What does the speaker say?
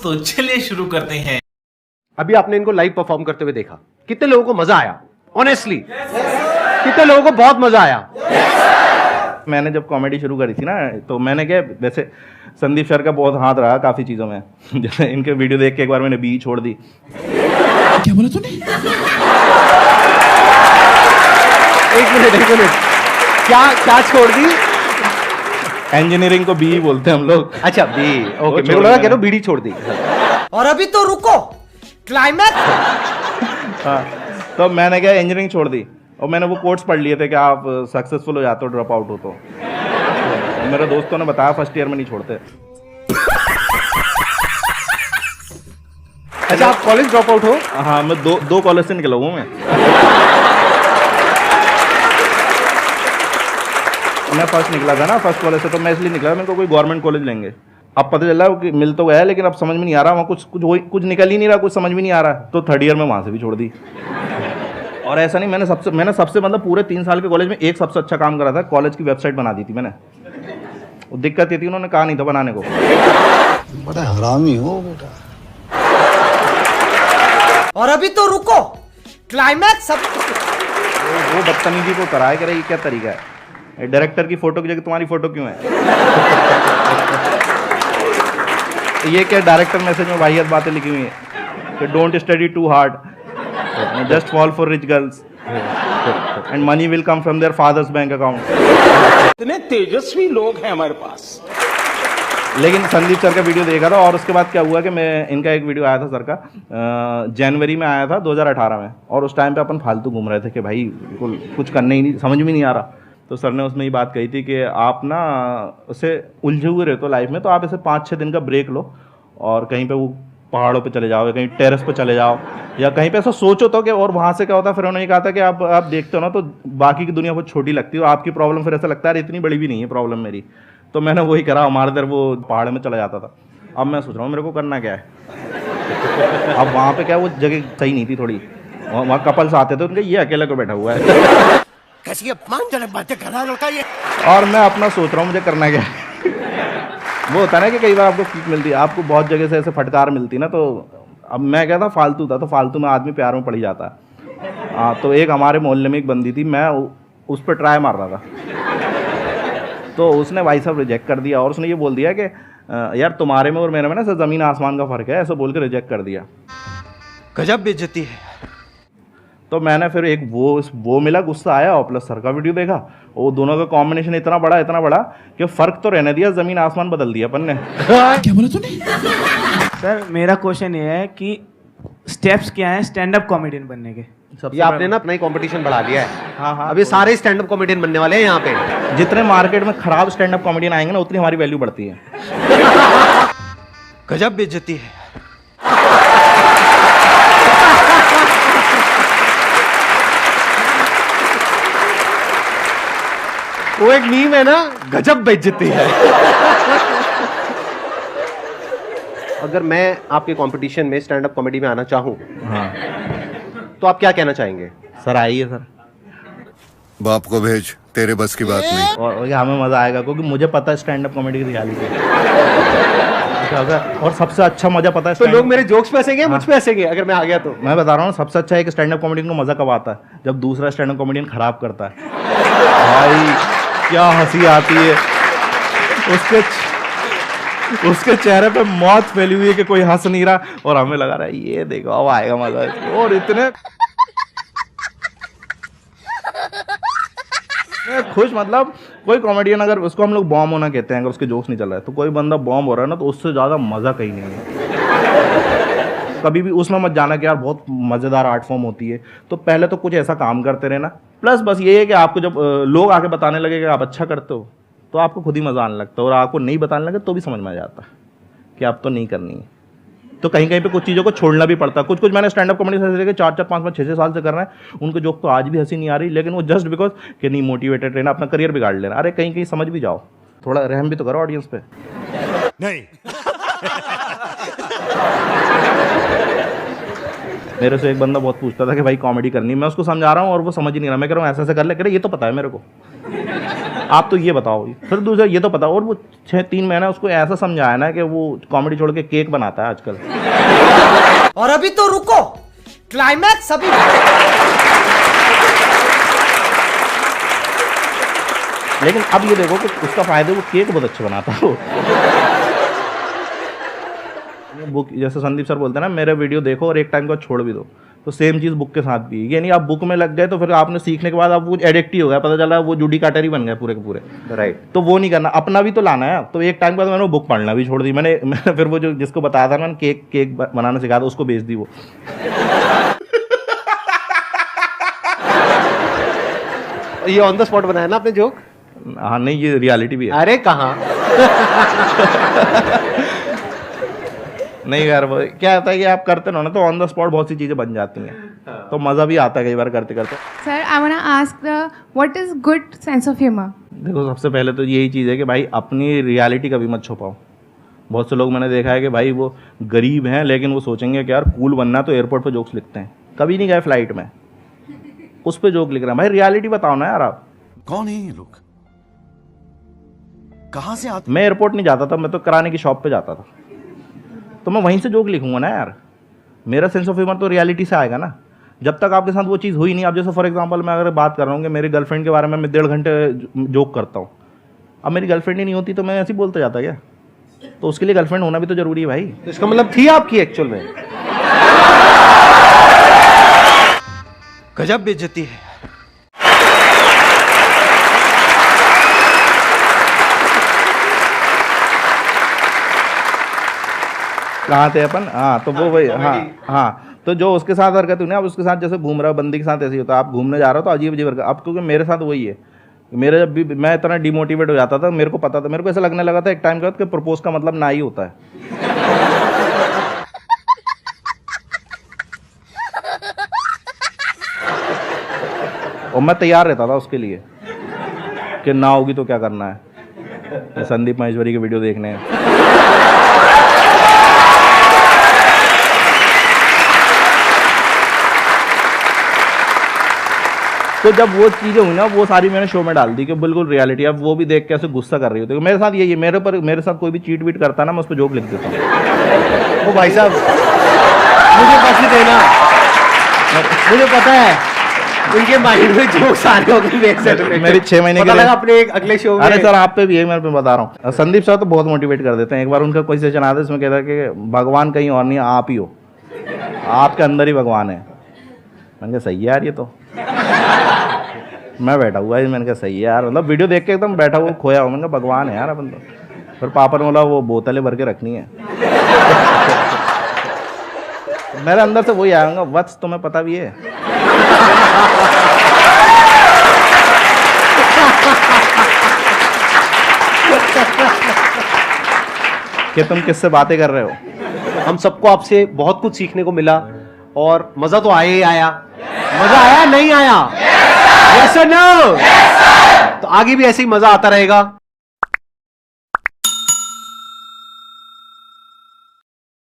तो चलिए शुरू करते हैं। अभी आपने इनको लाइव परफॉर्म करते हुए देखा, कितने लोगों को मजा आया? ऑनेस्टली कितने लोगों को बहुत मजा आया? मैंने जब कॉमेडी शुरू करी थी ना, तो मैंने क्या, वैसे संदीप सर का बहुत हाथ रहा काफ़ी चीज़ों में। जैसे इनके वीडियो देख के एक बार मैंने बी छोड़ दी। क्या बोला तूने? एक मिनट, क्या छोड़ दी? इंजीनियरिंग को बी बोलते हैं हम लोग। अच्छा बी, ओके। मेरे छोड़ लगा दी कह रहा बीड़ी छोड़ दी। और अभी तो रुको, क्लाइमैक्स। हाँ, तो मैंने क्या इंजीनियरिंग छोड़ दी और मैंने वो कोट्स पढ़ लिए थे कि आप सक्सेसफुल हो जाते हो ड्रॉप आउट हो तो मेरे दोस्तों ने बताया फर्स्ट ईयर में नहीं छोड़ते। अच्छा, आप कॉलेज ड्रॉप आउट हो? हाँ, मैं दो कॉलेज से निकला हूँ मैं फर्स्ट निकला था ना, फर्स्ट कॉलेज से, तो मैं इसलिए निकला मेरे को कोई गवर्नमेंट कॉलेज लेंगे। अब पता चला कि मिल तो गया है, लेकिन अब समझ में नहीं आ रहा, वहाँ कुछ निकल ही नहीं रहा, कुछ समझ में नहीं आ रहा, तो थर्ड ईयर में वहाँ से भी छोड़ दी। और ऐसा नहीं, मैंने सबसे मतलब पूरे 3 साल के कॉलेज में एक सबसे अच्छा काम करा था, कॉलेज की वेबसाइट बना दी थी मैंने। वो दिक्कत ये थी, उन्होंने कहा नहीं था बनाने को। बड़ा हरामी हो बेटा। और अभी तो रुको, क्लाइमैक्स। वो बदतमीजी को कराया कि ये क्या तरीका है, डायरेक्टर की फोटो की जगह तुम्हारी फोटो क्यों है? ये क्या डायरेक्टर मैसेज में वाहियात बातें लिखी हुई है कि don't study too hard, just fall for rich girls and money will come from their father's bank account. इतने तेजस्वी लोग हैं हमारे पास। लेकिन संदीप सर का वीडियो देखा था, और उसके बाद क्या हुआ कि मैं इनका एक वीडियो आया था सर का, जनवरी में आया था 2018 में, और उस टाइम पे अपन फालतू घूम रहे थे कि भाई बिल्कुल कुछ करने ही नहीं, समझ में नहीं आ रहा। तो सर ने उसमें ये बात कही थी कि आप ना उसे उलझे हुए रहते हो लाइफ में, तो आप ऐसे 5-6 दिन का ब्रेक लो और कहीं पे वो पहाड़ों पे चले जाओ या कहीं टेरेस पे चले जाओ या कहीं पे ऐसा सोचो तो कि, और वहाँ से क्या होता है, फिर उन्होंने कहा था कि आप देखते हो ना तो बाकी की दुनिया बहुत छोटी लगती है, आपकी प्रॉब्लम फिर ऐसा लगता है इतनी बड़ी भी नहीं है प्रॉब्लम मेरी। तो मैंने वही करा, हमारे इधर वो पहाड़ में चला जाता था। अब मैं सोच रहा हूँ मेरे को करना क्या है। अब वहाँ पे क्या, वो जगह सही नहीं थी थोड़ी, वहाँ कपल्स आते थे, उनके ये अकेला को बैठा हुआ है। कैसी अपमानजनक बातें कर रहा है लड़का ये। और मैं अपना सोच रहा हूँ मुझे करना क्या है। वो होता है ना कि कई बार आपको सीख मिलती है, आपको बहुत जगह से ऐसे फटकार मिलती है ना, तो अब मैं क्या था, फालतू था, तो फालतू में आदमी प्यार में पड़ ही जाता है। हाँ, तो एक हमारे मोहल्ले में एक बंदी थी, मैं उस पर ट्राई मार रहा था, तो उसने भाई साहब रिजेक्ट कर दिया, और उसने ये बोल दिया कि यार तुम्हारे में और मेरे में ना सर ज़मीन आसमान का फ़र्क है, ऐसा बोल के रिजेक्ट कर दिया। गजब बेइज्जती है। तो मैंने फिर एक वो मिला, गुस्सा आया, और प्लस सर का वीडियो देखा, वो दोनों का कॉम्बिनेशन इतना बड़ा कि फ़र्क तो रहने दिया, ज़मीन आसमान बदल दिया अपन ने। क्या बोला तूने? सर मेरा क्वेश्चन ये है कि स्टेप्स क्या हैं स्टैंड अप कॉमेडियन बनने के? ये आपने ना अपना ही कंपटीशन बढ़ा दिया है। हाँ, अभी सारे स्टैंड अप कॉमेडियन बनने वाले हैं यहाँ पे। जितने मार्केट में खराब स्टैंड अप कॉमेडियन आएंगे ना, उतनी हमारी वैल्यू बढ़ती है। गजब बेइज्जती है। वो एक मीम है ना, गजब बेइज्जती है। अगर मैं आपके कंपटीशन में स्टैंड अप कॉमेडी में आना चाहूँ, हाँ तो आप क्या कहना चाहेंगे? सर, आइए सर, बाप को भेज, तेरे बस की बात नहीं। और हमें मज़ा आएगा, क्योंकि मुझे पता है स्टैंड अप कॉमेडी की रियलिटी और सबसे अच्छा मज़ा पता है। तो लोग मेरे जोक्स पे हंसेंगे, मुझ पे हंसेंगे अगर मैं आ गया तो? मैं बता रहा हूँ, सबसे अच्छा एक स्टैंड अप कॉमेडियन को मज़ा कब आता है, जब दूसरा स्टैंड अप कॉमेडियन खराब करता है। भाई क्या हंसी आती है, उसके चेहरे पे मौत फैली हुई है कि कोई हंस नहीं रहा, और हमें लगा रहा है ये देखो अब आएगा मजा। और इतने खुश, मतलब कोई कॉमेडियन अगर उसको हम लोग बॉम्ब होना कहते हैं, अगर उसके जोक्स नहीं चल रहा है, तो कोई बंदा बॉम्ब हो रहा है ना, तो उससे ज़्यादा मज़ा कहीं नहीं है। कभी भी उसमें मत जाना कि यार बहुत मज़ेदार आर्ट फॉर्म होती है, तो पहले तो कुछ ऐसा काम करते रहना। प्लस बस ये है कि आपको जब लोग आके बताने लगे कि आप अच्छा करते हो, तो आपको खुद ही मज़ा आने लगता है, और आपको नहीं बताने लगे तो भी समझ में आ जाता है कि आप तो नहीं करनी है। तो कहीं कहीं पे कुछ चीज़ों को छोड़ना भी पड़ता है। कुछ मैंने स्टैंड अप कॉमेडी से 4-4, 5-5, 6-6 साल से कर रहे हैं, उनको जोक तो आज भी हंसी नहीं आ रही, लेकिन वो जस्ट बिकॉज कि नहीं मोटिवेटेड रहना, अपना करियर बिगाड़ लेना। अरे कहीं कहीं समझ भी जाओ, थोड़ा रहम भी तो करो ऑडियंस पे। नहीं। मेरे से एक बंदा बहुत पूछता था कि भाई कॉमेडी करनी, मैं उसको समझा रहा हूँ और वो समझ ही नहीं रहा। मैं कह रहा हूँ ऐसे ऐसे कर ले, कह रहे ये तो पता है मेरे को। आप तो ये बताओ, फिर दूसरा ये तो पता, और वो 6-3 महीना उसको ऐसा समझाया ना कि वो कॉमेडी छोड़ के केक बनाता है आजकल। और अभी तो रुको, क्लाइमैक्स अभी। लेकिन अब ये देखो कि उसका फायदा, वो केक बहुत अच्छे बनाता है वो। बुक, जैसे संदीप सर बोलते हैं ना, मेरे वीडियो देखो और एक टाइम को छोड़ भी दो, तो सेम चीज़ बुक के साथ भी है। ये नहीं आप बुक में लग गए तो फिर आपने सीखने के बाद आप वो एडिक्ट ही हो गया, पता चला वो जूडी काटर ही बन गए पूरे के पूरे। राइट। तो वो नहीं करना, अपना भी तो लाना है। तो एक टाइम के बाद मैंने वो बुक पढ़ना भी छोड़ दी। मैंने फिर वो जो जिसको बताया था मैंने केक बनाना सिखाया था, उसको बेच दी वो। ये ऑन द स्पॉट बनाया ना आपने जोक? हाँ नहीं, ये रियलिटी भी है। अरे कहाँ? नहीं यार, वो क्या होता है कि आप करते ना तो ऑन द स्पॉट बहुत सी चीज़ें बन जाती हैं, तो मज़ा भी आता है कई बार करते करते। Sir, I want to ask what is good sense of humor? देखो, सबसे पहले तो यही चीज़ है कि भाई अपनी रियलिटी कभी मत छुपाओ। बहुत से लोग मैंने देखा है कि भाई वो गरीब हैं लेकिन वो सोचेंगे कि यार कूल बनना है तो एयरपोर्ट पे जोक्स लिखते हैं, कभी नहीं गए फ्लाइट में, उस पर जोक लिख रहे हैं। भाई रियलिटी बताओ ना यार आप। कौन है ये लोग? कहां से आते? मैं एयरपोर्ट नहीं जाता था, मैं तो किराने की शॉप पे जाता था, तो मैं वहीं से जोक लिखूंगा ना यार। मेरा सेंस ऑफ ह्यूमर तो रियलिटी से आएगा ना। जब तक आपके साथ वो चीज़ हुई नहीं, आप जैसे फॉर एग्जांपल मैं अगर बात कर रहा हूँ कि मेरी गर्लफ्रेंड के बारे में मैं 1.5 घंटे जोक करता हूँ, अब मेरी गर्लफ्रेंड ही नहीं होती तो मैं ऐसे ही बोलता जाता क्या? तो उसके लिए गर्लफ्रेंड होना भी तो जरूरी है भाई। तो इसका मतलब थी आपकी एक्चुअल में? गजब बेइज्जती है। कहाँ थे अपन? हाँ, तो वो वही, हाँ, तो जो उसके साथ हरकत हुई ना, अब उसके साथ जैसे घूम रहा हो बंदी के साथ ऐसे ही होता है। आप घूमने जा रहे हो तो अजीब अजीब हरकत। अब क्योंकि मेरे साथ वही है, मेरे जब भी मैं इतना डिमोटिवेट हो जाता था, मेरे को पता था, मेरे को ऐसा लगने लगा था एक टाइम के बाद कि प्रपोज का मतलब ना ही होता है। और मैं तैयार रहता था उसके लिए कि ना होगी तो क्या करना है, संदीप महेश्वरी के वीडियो देखने हैं। तो जब वो चीज़ें हुई ना, वो सारी मैंने शो में डाल दी कि बिल्कुल रियलिटी। अब वो भी देख के ऐसे गुस्सा कर रही होती है। मेरे साथ यही है, मेरे साथ कोई भी चीट वीट करता ना, मैं उस पर जोक लिख देता हूँ। ओ भाई साहब, मुझे पैसे देना, मुझे पता है उनके माइंड में जोक सारे हो गए। मेरी 6 महीने पता लगा अपने एक अगले शो में। अरे सर, आप पे भी है, मैं बता रहा हूँ। संदीप सर तो बहुत मोटिवेट कर देते हैं। एक बार उनका कोई सेशन आता है, इसमें कहता है कि भगवान कहीं और नहीं, आप ही हो, आपके अंदर ही भगवान है। मैंने कहा सही है यार, ये तो मैं बैठा हुआ है, मैंने कहा सही है यार, मतलब वीडियो देख के एकदम बैठा हुआ खोया हुआ। मैंने कहा भगवान है यार अपन तो। फिर पापा ने बोला वो बोतलें भर के रखनी है। मेरे अंदर से वही आएगा, वत्स तुम्हें पता भी है। कि तुम किससे बातें कर रहे हो। हम सबको आपसे बहुत कुछ सीखने को मिला और मजा तो आया ही आया। मजा आया नहीं आया? यस और नो? तो आगे भी ऐसे ही मजा आता रहेगा।